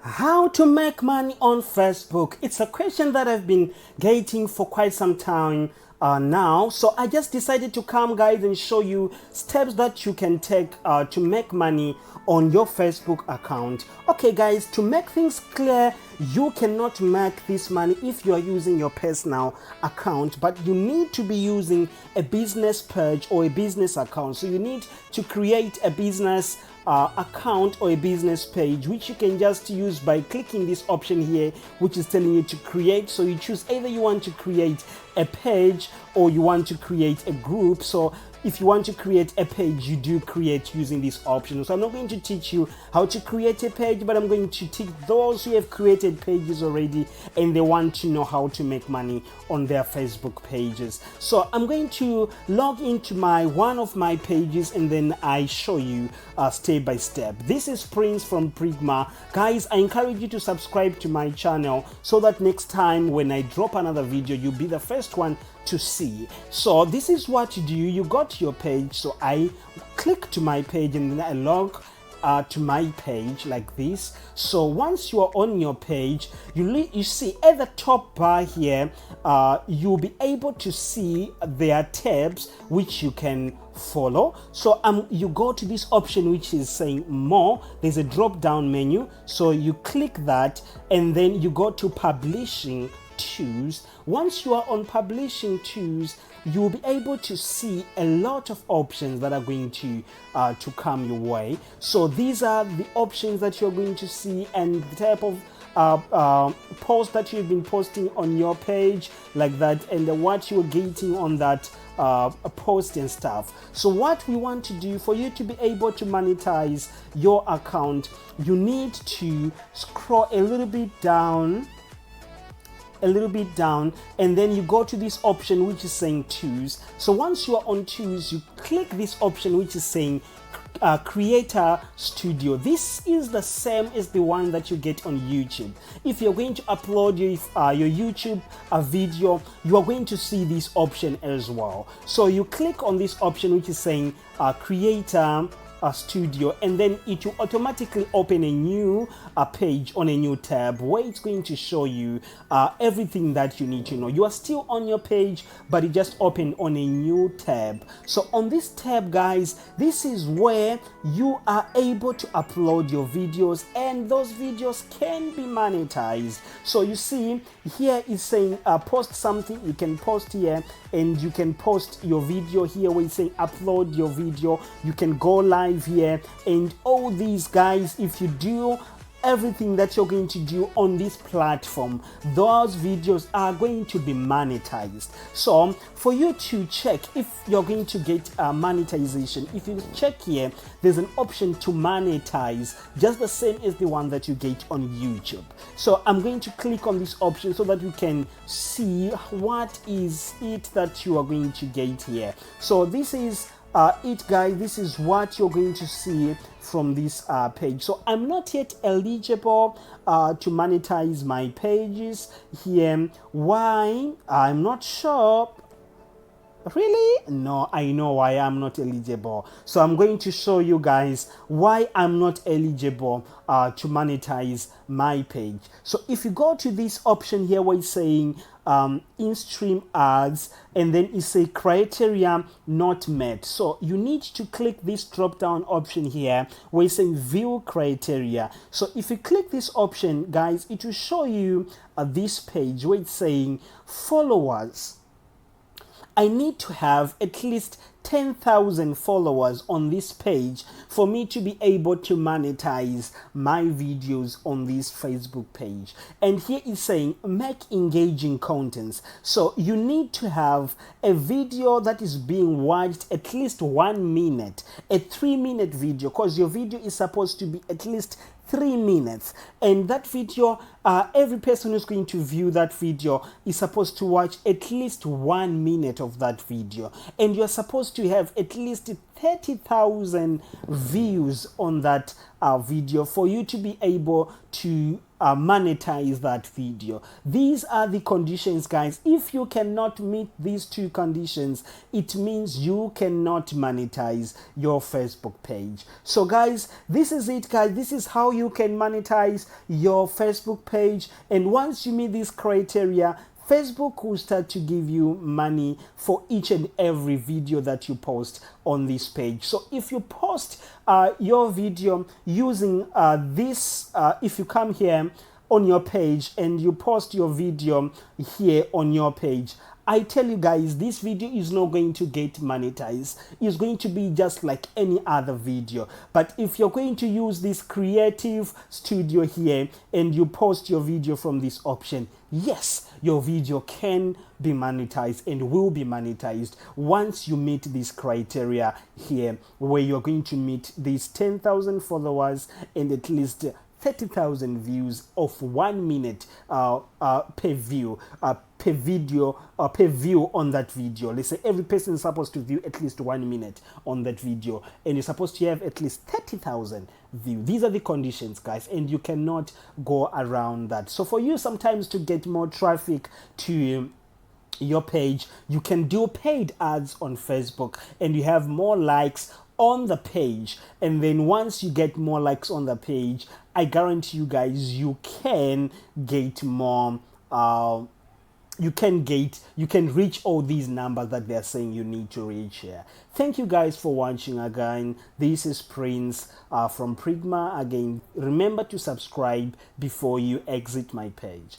How to make money on Facebook? It's a question that I've been getting for quite some time now. So I just decided to come, guys, and show you steps that you can take to make money on your Facebook account. Okay, guys, to make things clear, you cannot make this money if you are using your personal account, but you need to be using a business page or a business account. So you need to create a business account or a business page, which you can just use by clicking this option here, which is telling you to create. So you choose either you want to create a page or you want to create a group. So if you want to create a page, you do create using this option. So I'm not going to teach you how to create a page, but I'm going to teach those who have created pages already and they want to know how to make money on their Facebook pages. So I'm going to log into one of my pages and then I show you step by step. This is Prince from Prigma. Guys, I encourage you to subscribe to my channel so that next time when I drop another video, you'll be the first one to see. So this is what you do. You go to your page. So I click to my page and then I log to my page like this. So once you are on your page, you see at the top bar here, you'll be able to see their tabs which you can follow. So you go to this option which is saying more. There's a drop down menu, so you click that and then you go to publishing tools. Once you are on publishing tools, you'll be able to see a lot of options that are going to come your way. So these are the options that you're going to see and the type of post that you've been posting on your page like that, and what you're getting on that post and stuff. So what we want to do for you to be able to monetize your account, you need to scroll a little bit down and then you go to this option which is saying tools. So once you are on tools, you click this option which is saying Creator Studio. This is the same as the one that you get on YouTube. If you're going to upload your YouTube video, you are going to see this option as well. So you click on this option which is saying Creator Studio, and then it will automatically open a new page on a new tab where it's going to show you everything that you need to know. You are still on your page, but it just opened on a new tab. So on this tab, guys, this is where you are able to upload your videos, and those videos can be monetized. So you see here it's saying post something. You can post here and you can post your video here where it's saying upload your video. You can go live here, and all these, guys, if you do everything that you're going to do on this platform, those videos are going to be monetized. So for you to check if you're going to get monetization, if you check here, there's an option to monetize just the same as the one that you get on YouTube. So I'm going to click on this option so that you can see what is it that you are going to get here. So this is it, guys. This is what you're going to see from this page. So I'm not yet eligible to monetize my pages here. Why? I'm not sure. Really? No, I know why I'm not eligible. So I'm going to show you guys why I'm not eligible to monetize my page. So if you go to this option here where it's saying in-stream ads, and then it's a criteria not met. So you need to click this drop down option here where it's saying view criteria. So if you click this option, guys, it will show you this page where it's saying followers. I need to have at least 10,000 followers on this page for me to be able to monetize my videos on this Facebook page. And here is saying make engaging contents. So you need to have a video that is being watched at least 1 minute, a 3-minute video, because your video is supposed to be at least 3 minutes, and that video, every person who's going to view that video is supposed to watch at least 1 minute of that video, and you're supposed to have at least 30,000 views on that video for you to be able to monetize that video. These are the conditions, guys. If you cannot meet these two conditions, it means you cannot monetize your Facebook page. So guys, this is it, guys. This is how you can monetize your Facebook page. And once you meet these criteria, Facebook will start to give you money for each and every video that you post on this page. So if you post your video using if you come here on your page and you post your video here on your page, I tell you guys, this video is not going to get monetized. It's going to be just like any other video. But if you're going to use this creative studio here and you post your video from this option, yes, your video can be monetized and will be monetized once you meet this criteria here, where you're going to meet these 10,000 followers and at least 30,000 views of 1 minute per view, per video, per view on that video. Let's say every person is supposed to view at least 1 minute on that video, and you're supposed to have at least 30,000 views. These are the conditions, guys, and you cannot go around that. So for you, sometimes to get more traffic to your page, you can do paid ads on Facebook and you have more likes on the page. And then once you get more likes on the page, I guarantee you guys, you can get more you can reach all these numbers that they're saying you need to reach here. Thank you guys for watching again. This is Prince from Prigma. Again, remember to subscribe before you exit my page.